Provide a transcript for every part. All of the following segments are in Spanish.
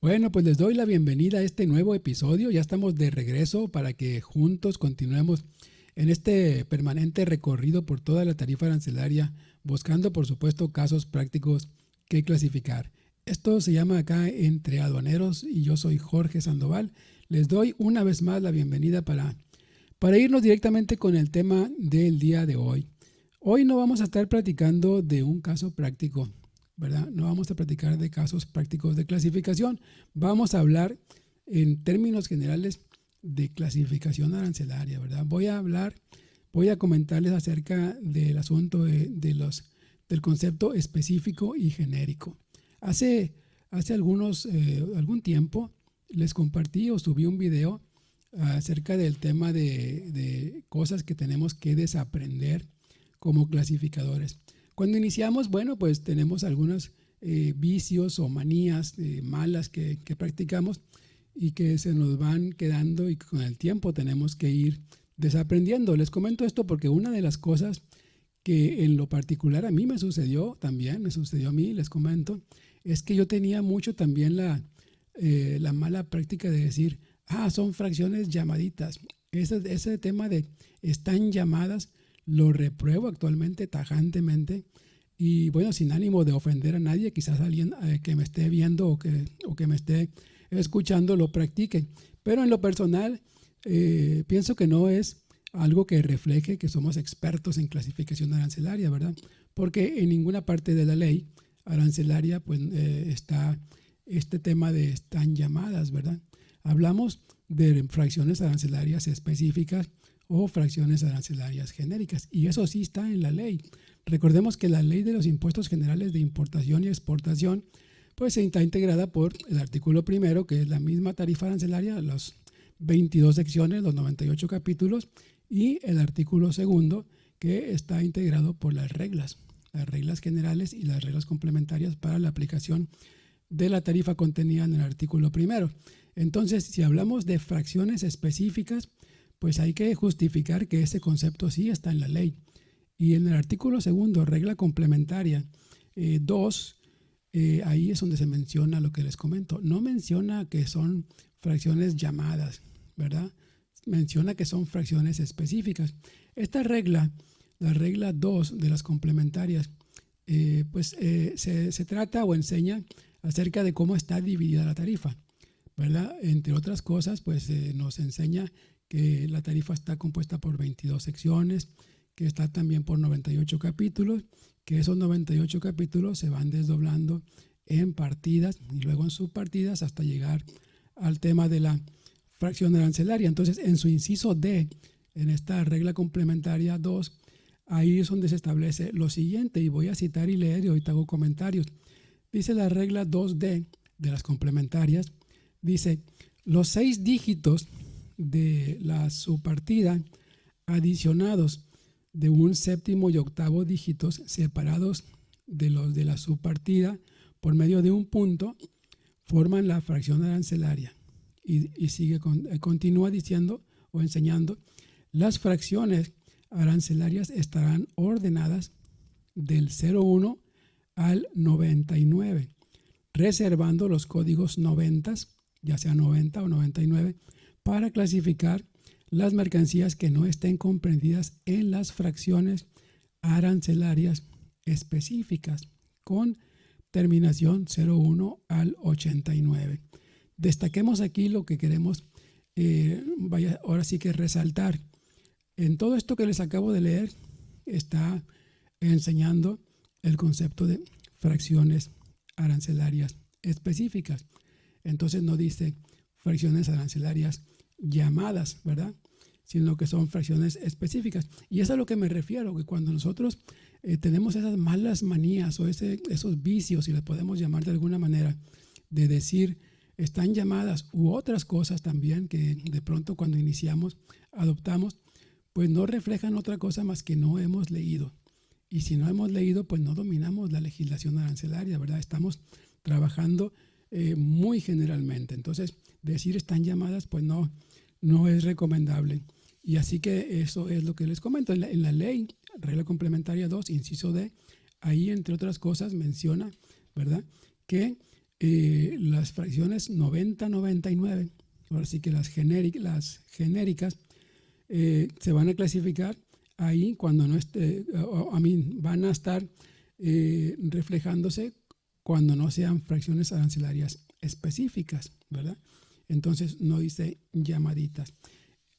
Bueno, pues les doy la bienvenida a este nuevo episodio. Ya estamos de regreso para que juntos continuemos en este permanente recorrido por toda la tarifa arancelaria, buscando, por supuesto, casos prácticos que clasificar. Esto se llama acá Entre Aduaneros y yo soy Jorge Sandoval. Les doy una vez más la bienvenida para irnos directamente con el tema del día de hoy. Hoy no vamos a estar platicando de un caso práctico, ¿verdad? No vamos a platicar de casos prácticos de clasificación. Vamos a hablar en términos generales de clasificación arancelaria, ¿verdad? Voy a comentarles acerca del asunto del concepto específico y genérico. Hace algún tiempo les compartí o subí un video acerca del tema de cosas que tenemos que desaprender como clasificadores. Cuando iniciamos, bueno, pues tenemos algunos vicios o manías malas que practicamos y que se nos van quedando y con el tiempo tenemos que ir desaprendiendo. Les comento esto porque una de las cosas que en lo particular a mí me sucedió también, me sucedió a mí, les comento, es que yo tenía mucho también la mala práctica de decir, son fracciones llamaditas. Ese tema de están llamadas lo repruebo actualmente tajantemente y bueno, sin ánimo de ofender a nadie, quizás alguien que me esté viendo o que me esté escuchando lo practique. Pero en lo personal, pienso que no es algo que refleje que somos expertos en clasificación arancelaria, ¿verdad? Porque en ninguna parte de la ley arancelaria pues, está este tema de están llamadas, ¿verdad? Hablamos de fracciones arancelarias específicas o fracciones arancelarias genéricas. Y eso sí está en la ley. Recordemos que la ley de los impuestos generales de importación y exportación pues está integrada por el artículo primero, que es la misma tarifa arancelaria, las 22 secciones, los 98 capítulos, y el artículo segundo, que está integrado por las reglas generales y las reglas complementarias para la aplicación de la tarifa contenida en el artículo primero. Entonces, si hablamos de fracciones específicas, pues hay que justificar que ese concepto sí está en la ley. Y en el artículo segundo, regla complementaria 2, ahí es donde se menciona lo que les comento. No menciona que son fracciones llamadas, ¿verdad? Menciona que son fracciones específicas. Esta regla, la regla 2 de las complementarias, se trata o enseña acerca de cómo está dividida la tarifa, ¿verdad? Entre otras cosas, pues nos enseña que la tarifa está compuesta por 22 secciones, que está también por 98 capítulos, que esos 98 capítulos se van desdoblando en partidas y luego en subpartidas hasta llegar al tema de la fracción arancelaria. Entonces, en su inciso D, en esta regla complementaria 2, ahí es donde se establece lo siguiente, y voy a citar y leer y ahorita hago comentarios. Dice la regla 2D de las complementarias, dice, los 6 dígitos de la subpartida adicionados de un séptimo y octavo dígitos separados de los de la subpartida por medio de un punto forman la fracción arancelaria. Y continúa diciendo o enseñando, las fracciones arancelarias estarán ordenadas del 01 al 99, reservando los códigos 90, ya sea 90 o 99, para clasificar las mercancías que no estén comprendidas en las fracciones arancelarias específicas con terminación 01 al 89. Destaquemos aquí lo que queremos, ahora sí que resaltar. En todo esto que les acabo de leer está enseñando el concepto de fracciones arancelarias específicas. Entonces no dice fracciones arancelarias llamadas, ¿verdad? Sino que son fracciones específicas. Y es a lo que me refiero, que cuando nosotros tenemos esas malas manías o esos vicios, si les podemos llamar de alguna manera, de decir están llamadas u otras cosas también que de pronto cuando iniciamos adoptamos, pues no reflejan otra cosa más que no hemos leído. Y si no hemos leído, pues no dominamos la legislación arancelaria, ¿verdad? Estamos trabajando muy generalmente. Entonces, decir están llamadas, pues no es recomendable. Y así que eso es lo que les comento. En la ley, regla complementaria 2, inciso D, ahí entre otras cosas menciona, ¿verdad?, que las fracciones 90, 99, ahora sí que las genéricas, se van a clasificar ahí cuando no esté, van a estar reflejándose cuando no sean fracciones arancelarias específicas, ¿verdad? Entonces no dice llamaditas.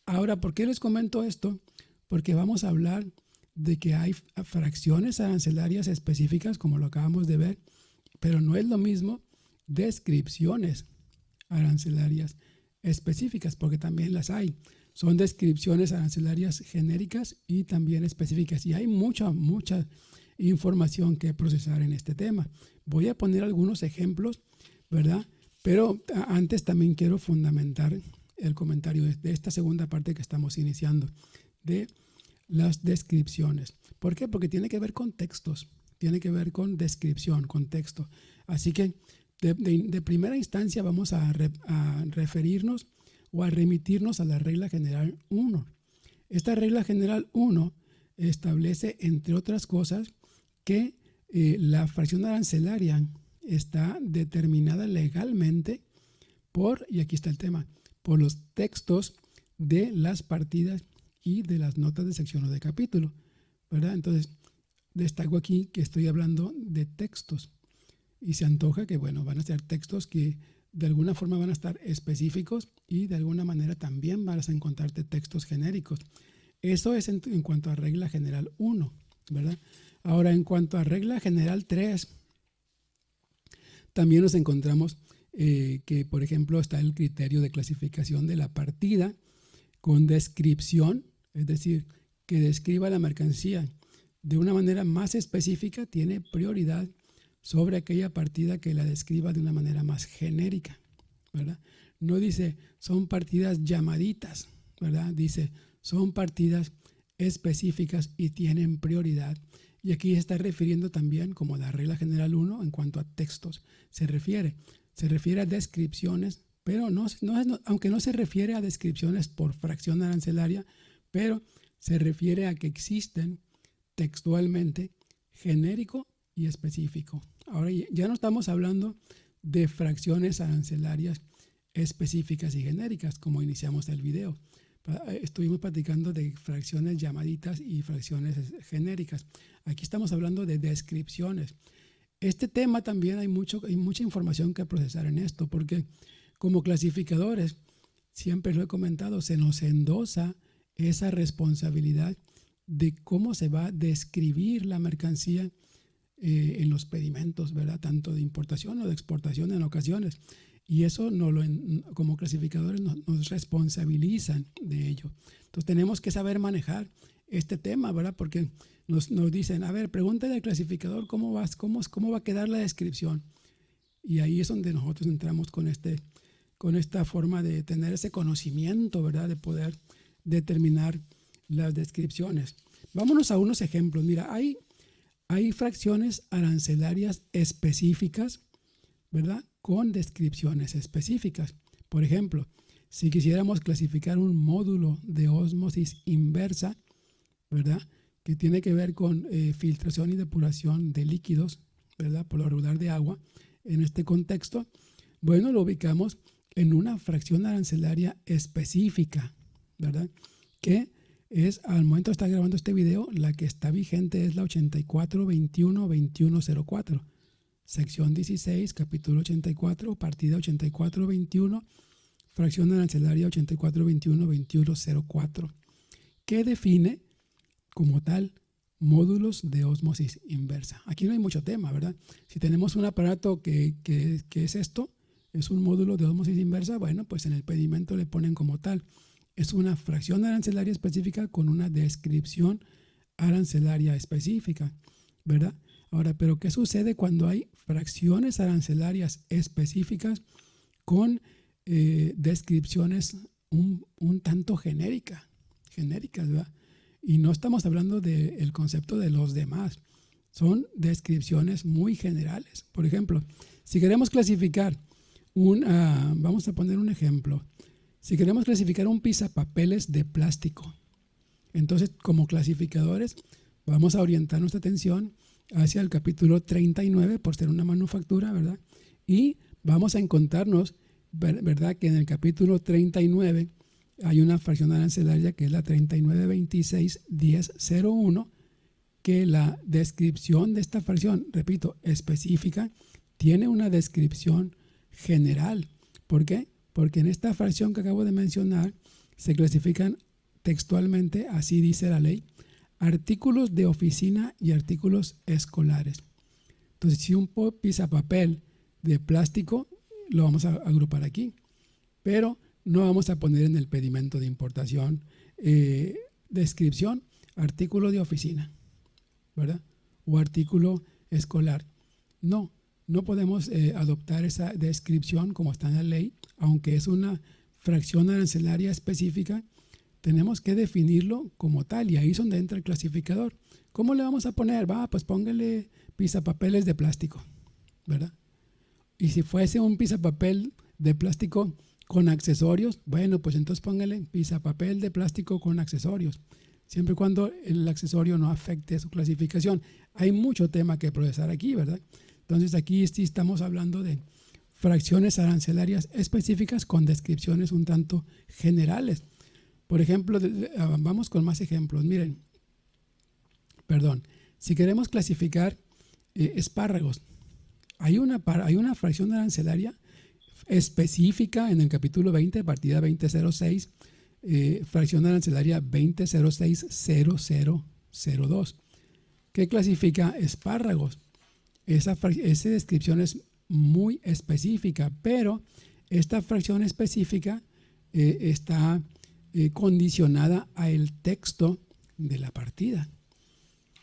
Ahora, ¿por qué les comento esto? Porque vamos a hablar de que hay fracciones arancelarias específicas, como lo acabamos de ver, pero no es lo mismo descripciones arancelarias específicas, porque también las hay. Son descripciones arancelarias genéricas y también específicas. Y hay mucha información que procesar en este tema. Voy a poner algunos ejemplos, ¿verdad? Pero antes también quiero fundamentar el comentario de esta segunda parte que estamos iniciando, de las descripciones. ¿Por qué? Porque tiene que ver con textos, tiene que ver con descripción, con texto. Así que de primera instancia vamos a referirnos o a remitirnos a la regla general 1. Esta regla general 1 establece, entre otras cosas, que la fracción arancelaria está determinada legalmente por, y aquí está el tema, por los textos de las partidas y de las notas de sección o de capítulo, ¿verdad? Entonces, destaco aquí que estoy hablando de textos y se antoja que, bueno, van a ser textos que de alguna forma van a estar específicos y de alguna manera también vas a encontrarte textos genéricos. Eso es en cuanto a regla general 1, ¿verdad? Ahora, en cuanto a regla general 3, también nos encontramos que, por ejemplo, está el criterio de clasificación de la partida con descripción, es decir, que describa la mercancía de una manera más específica, tiene prioridad sobre aquella partida que la describa de una manera más genérica, ¿verdad? No dice son partidas llamaditas, ¿verdad? Dice son partidas específicas y tienen prioridad. Y aquí se está refiriendo también, como la regla general 1, en cuanto a textos, se refiere a descripciones, pero aunque no se refiere a descripciones por fracción arancelaria, pero se refiere a que existen textualmente genérico y específico. Ahora ya no estamos hablando de fracciones arancelarias específicas y genéricas, como iniciamos el video. Estuvimos platicando de fracciones llamaditas y fracciones genéricas. Aquí estamos hablando de descripciones. Este tema también hay mucha información que procesar en esto, porque como clasificadores, siempre lo he comentado, se nos endosa esa responsabilidad de cómo se va a describir la mercancía en los pedimentos, ¿verdad? Tanto de importación o de exportación en ocasiones. Y eso como clasificadores nos responsabilizan de ello. Entonces tenemos que saber manejar este tema, ¿verdad? Porque nos dicen, a ver, pregúntale al clasificador cómo va a quedar la descripción. Y ahí es donde nosotros entramos con esta forma de tener ese conocimiento, ¿verdad? De poder determinar las descripciones. Vámonos a unos ejemplos. Mira, hay fracciones arancelarias específicas, ¿verdad? Con descripciones específicas. Por ejemplo, si quisiéramos clasificar un módulo de ósmosis inversa, ¿verdad? Que tiene que ver con filtración y depuración de líquidos, ¿verdad? Por lo regular de agua. En este contexto, bueno, lo ubicamos en una fracción arancelaria específica, ¿verdad? Que es, al momento de estar grabando este video, la que está vigente es la 8421-2104. Sección 16, capítulo 84, partida 8421, fracción arancelaria 8421-2104, que define como tal módulos de ósmosis inversa. Aquí no hay mucho tema, ¿verdad? Si tenemos un aparato que es esto, es un módulo de ósmosis inversa, bueno, pues en el pedimento le ponen como tal. Es una fracción arancelaria específica con una descripción arancelaria específica, ¿verdad? Ahora, ¿pero qué sucede cuando hay fracciones arancelarias específicas con descripciones un tanto genéricas, ¿verdad? Y no estamos hablando del concepto de los demás, son descripciones muy generales. Por ejemplo, si queremos clasificar vamos a poner un ejemplo, si queremos clasificar un pisapapeles de plástico, entonces como clasificadores vamos a orientar nuestra atención hacia el capítulo 39 por ser una manufactura, ¿verdad? Y vamos a encontrarnos, ¿verdad?, que en el capítulo 39 hay una fracción arancelaria que es la 3926-1001, que la descripción de esta fracción, repito, específica, tiene una descripción general. ¿Por qué? Porque en esta fracción que acabo de mencionar se clasifican textualmente, así dice la ley, artículos de oficina y artículos escolares. Entonces, si un pisapapel de plástico, lo vamos a agrupar aquí, pero no vamos a poner en el pedimento de importación descripción, artículo de oficina, ¿verdad? O artículo escolar. No podemos adoptar esa descripción como está en la ley, aunque es una fracción arancelaria específica, tenemos que definirlo como tal y ahí es donde entra el clasificador. ¿Cómo le vamos a poner? Pues póngale pisapapeles de plástico, ¿verdad? Y si fuese un pisapapel de plástico con accesorios, bueno, pues entonces póngale pisapapel de plástico con accesorios, siempre y cuando el accesorio no afecte su clasificación. Hay mucho tema que procesar aquí, ¿verdad? Entonces aquí sí estamos hablando de fracciones arancelarias específicas con descripciones un tanto generales. Por ejemplo, vamos con más ejemplos. Miren, si queremos clasificar espárragos, hay una fracción arancelaria específica en el capítulo 20, partida 2006, fracción arancelaria 20060002, que clasifica espárragos. Esa descripción es muy específica, pero esta fracción específica está condicionada al texto de la partida,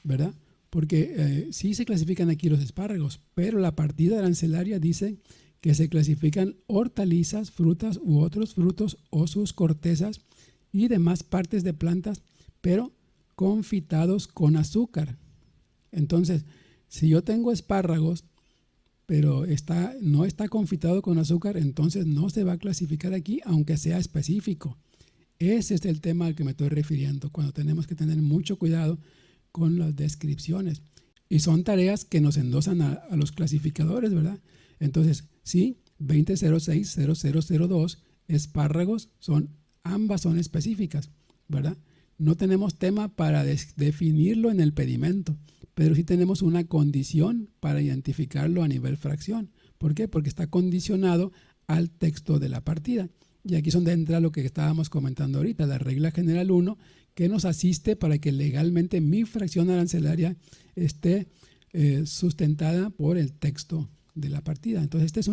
¿verdad? Porque sí se clasifican aquí los espárragos, pero la partida arancelaria dice que se clasifican hortalizas, frutas u otros frutos o sus cortezas y demás partes de plantas, pero confitados con azúcar. Entonces, si yo tengo espárragos, pero no está confitado con azúcar, entonces no se va a clasificar aquí, aunque sea específico. Ese es el tema al que me estoy refiriendo, cuando tenemos que tener mucho cuidado con las descripciones. Y son tareas que nos endosan a los clasificadores, ¿verdad? Entonces, sí, 20060002, espárragos, ambas son específicas, ¿verdad? No tenemos tema para definirlo en el pedimento, pero sí tenemos una condición para identificarlo a nivel fracción. ¿Por qué? Porque está condicionado al texto de la partida. Y aquí es donde entra lo que estábamos comentando ahorita, la regla general 1, que nos asiste para que legalmente mi fracción arancelaria esté sustentada por el texto de la partida. Entonces, este es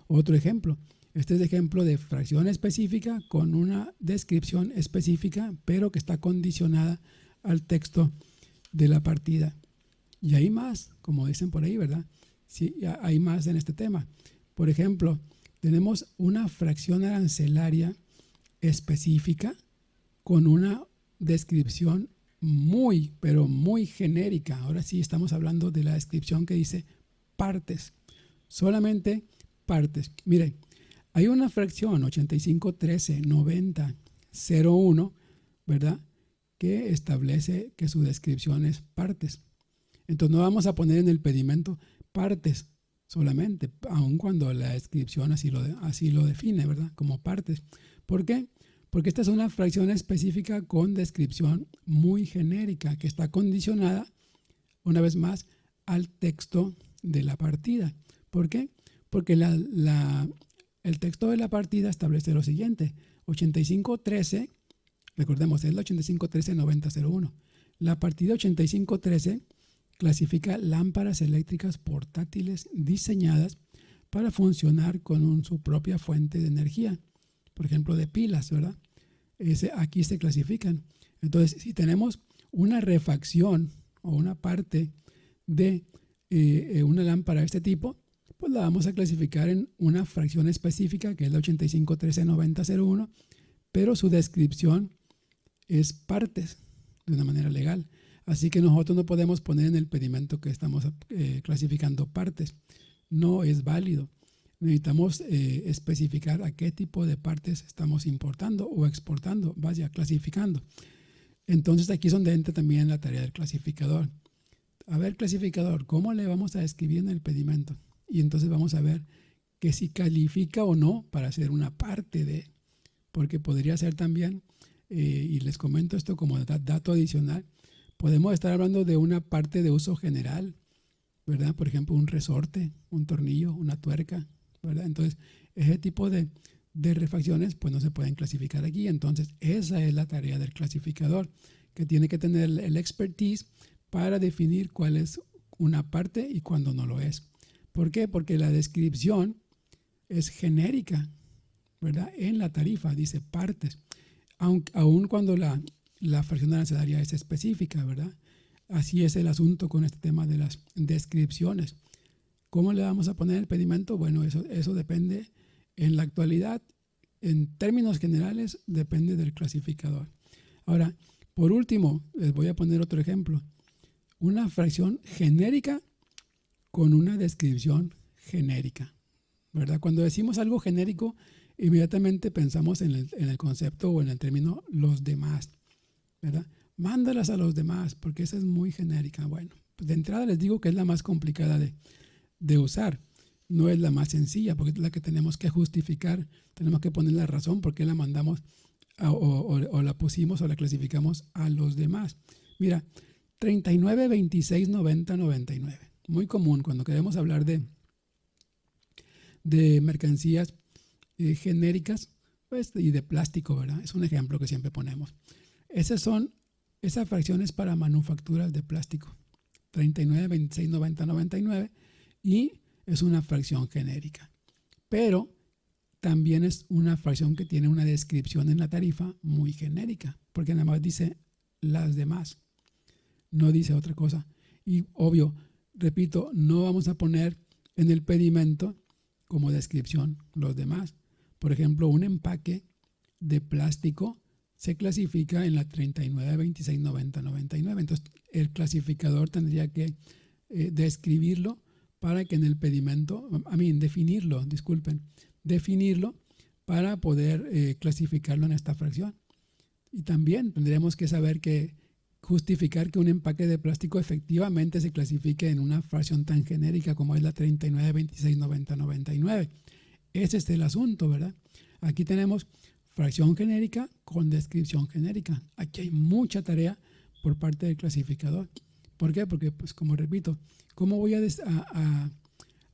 otro ejemplo. Este es el ejemplo de fracción específica con una descripción específica, pero que está condicionada al texto de la partida. Y hay más, como dicen por ahí, ¿verdad? Sí, hay más en este tema. Por ejemplo, tenemos una fracción arancelaria específica con una descripción muy, pero muy genérica. Ahora sí estamos hablando de la descripción que dice partes, solamente partes. Miren, hay una fracción 85139001, ¿verdad?, que establece que su descripción es partes. Entonces no vamos a poner en el pedimento partes solamente, aun cuando la descripción así lo define, ¿verdad?, como partes. ¿Por qué? Porque esta es una fracción específica con descripción muy genérica que está condicionada, una vez más, al texto de la partida. ¿Por qué? Porque el texto de la partida establece lo siguiente: 8513, recordemos, es la 8513-9001. La partida 8513 clasifica lámparas eléctricas portátiles diseñadas para funcionar con su propia fuente de energía, por ejemplo, de pilas, ¿verdad? Aquí se clasifican. Entonces, si tenemos una refacción o una parte de una lámpara de este tipo, pues la vamos a clasificar en una fracción específica, que es la 8513-9001, pero su descripción es partes de una manera legal. Así que nosotros no podemos poner en el pedimento que estamos clasificando partes. No es válido. Necesitamos especificar a qué tipo de partes estamos importando o exportando, clasificando. Entonces aquí es donde entra también la tarea del clasificador. A ver, clasificador, ¿cómo le vamos a escribir en el pedimento? Y entonces vamos a ver que si califica o no para ser una parte de, porque podría ser también, y les comento esto como dato adicional, podemos estar hablando de una parte de uso general, ¿verdad? Por ejemplo, un resorte, un tornillo, una tuerca, ¿verdad? Entonces, ese tipo de refacciones pues no se pueden clasificar aquí. Entonces, esa es la tarea del clasificador, que tiene que tener el expertise para definir cuál es una parte y cuándo no lo es. ¿Por qué? Porque la descripción es genérica, ¿verdad? En la tarifa dice partes, aun cuando la fracción arancelaria es específica, ¿verdad? Así es el asunto con este tema de las descripciones. ¿Cómo le vamos a poner el pedimento? Bueno, eso depende en la actualidad. En términos generales, depende del clasificador. Ahora, por último, les voy a poner otro ejemplo. Una fracción genérica con una descripción genérica, ¿verdad? Cuando decimos algo genérico, inmediatamente pensamos en el concepto o en el término los demás, ¿verdad? Mándalas a los demás, porque esa es muy genérica. Bueno, pues de entrada les digo que es la más complicada de usar. No es la más sencilla, porque es la que tenemos que justificar. Tenemos que poner la razón por qué la mandamos o la pusimos o la clasificamos a los demás. Mira, 39, 26, 90, 99. Muy común cuando queremos hablar de mercancías genéricas, pues, y de plástico, ¿verdad? Es un ejemplo que siempre ponemos. Esas fracciones para manufacturas de plástico. 39, 26, 90, 99. Y es una fracción genérica. Pero también es una fracción que tiene una descripción en la tarifa muy genérica, porque nada más dice las demás, no dice otra cosa. Y obvio, repito, no vamos a poner en el pedimento como descripción los demás. Por ejemplo, un empaque de plástico se clasifica en la 39, 26, 90, 99. Entonces, el clasificador tendría que describirlo para que en el pedimento, definirlo para poder clasificarlo en esta fracción. Y también tendremos que saber justificar que un empaque de plástico efectivamente se clasifique en una fracción tan genérica como es la 39, 26, 90, 99. Ese es el asunto, ¿verdad? Aquí tenemos fracción genérica con descripción genérica. Aquí hay mucha tarea por parte del clasificador. ¿Por qué? Porque, pues, como repito, ¿cómo voy a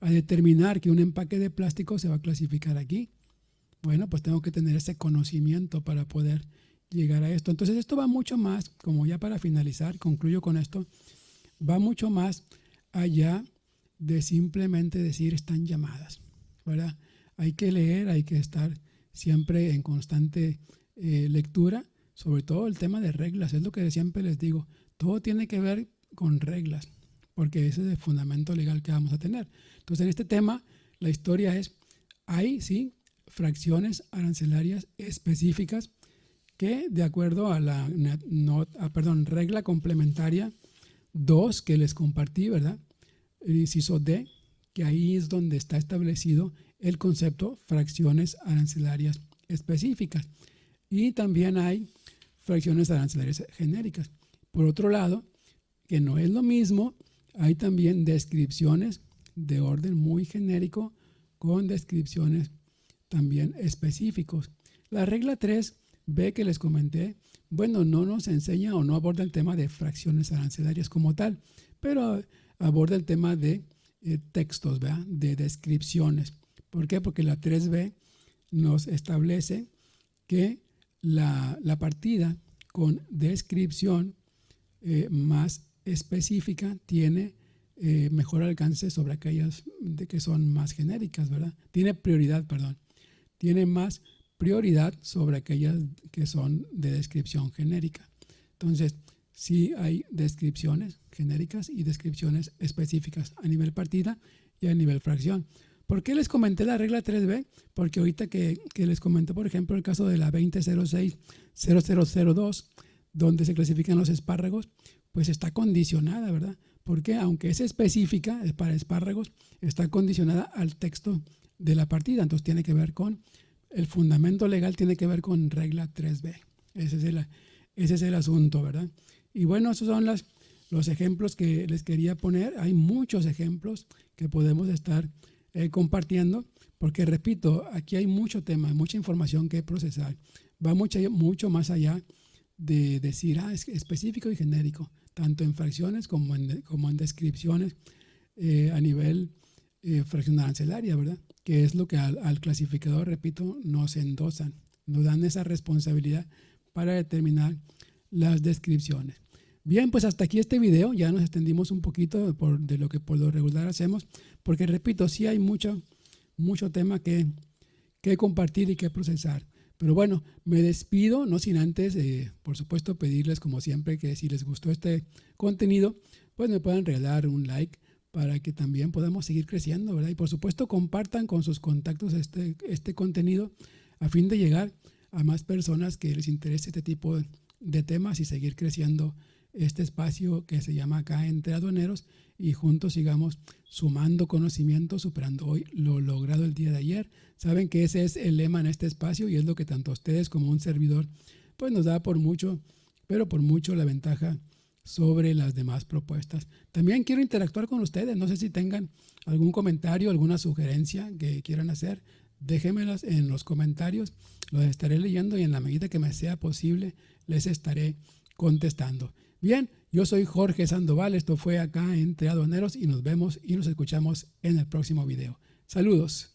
determinar que un empaque de plástico se va a clasificar aquí? Bueno, pues tengo que tener ese conocimiento para poder llegar a esto. Entonces, esto va mucho más, como ya para finalizar, concluyo con esto, va mucho más allá de simplemente decir están llamadas, ¿verdad? Hay que leer, hay que estar siempre en constante lectura, sobre todo el tema de reglas, es lo que siempre les digo, todo tiene que ver con reglas, porque ese es el fundamento legal que vamos a tener. Entonces, en este tema, la historia es, hay, sí, fracciones arancelarias específicas que, de acuerdo a la regla complementaria 2 que les compartí, ¿verdad? El inciso D, que ahí es donde está establecido el concepto fracciones arancelarias específicas. Y también hay fracciones arancelarias genéricas. Por otro lado, que no es lo mismo, hay también descripciones de orden muy genérico con descripciones también específicos. La regla 3B que les comenté, bueno, no nos enseña o no aborda el tema de fracciones arancelarias como tal, pero aborda el tema de textos, ¿verdad? De descripciones. ¿Por qué? Porque la 3B nos establece que la partida con descripción más específica tiene mejor alcance sobre aquellas que son más genéricas, ¿verdad? Tiene más prioridad sobre aquellas que son de descripción genérica. Entonces, sí hay descripciones genéricas y descripciones específicas a nivel partida y a nivel fracción. ¿Por qué les comenté la regla 3B? Porque ahorita que les comenté, por ejemplo, el caso de la 2006-0002, donde se clasifican los espárragos, pues está condicionada, ¿verdad? Porque aunque es específica, es para espárragos, está condicionada al texto de la partida. Entonces tiene que ver con, el fundamento legal tiene que ver con regla 3B. Ese es el asunto, ¿verdad? Y bueno, esos son los ejemplos que les quería poner. Hay muchos ejemplos que podemos estar compartiendo, porque repito, aquí hay mucho tema, mucha información que procesar. Va mucho más allá de decir, es específico y genérico, tanto en fracciones como en descripciones a nivel fracción arancelaria, ¿verdad? Que es lo que al clasificador, repito, nos endosan, nos dan esa responsabilidad para determinar las descripciones. Bien, pues hasta aquí este video, ya nos extendimos un poquito de lo que por lo regular hacemos, porque repito, sí hay mucho tema que compartir y que procesar. Pero bueno, me despido, no sin antes, por supuesto, pedirles como siempre que si les gustó este contenido, pues me puedan regalar un like para que también podamos seguir creciendo, ¿verdad? Y por supuesto, compartan con sus contactos este contenido a fin de llegar a más personas que les interese este tipo de temas y seguir creciendo este espacio que se llama acá Entre Aduaneros, y juntos sigamos sumando conocimiento, superando hoy lo logrado el día de ayer. Saben que ese es el lema en este espacio y es lo que tanto a ustedes como a un servidor pues nos da por mucho, pero por mucho la ventaja sobre las demás propuestas. También quiero interactuar con ustedes, no sé si tengan algún comentario, alguna sugerencia que quieran hacer, déjenmelas en los comentarios, los estaré leyendo y en la medida que me sea posible les estaré contestando. Bien, yo soy Jorge Sandoval, esto fue acá Entre Aduaneros y nos vemos y nos escuchamos en el próximo video. Saludos.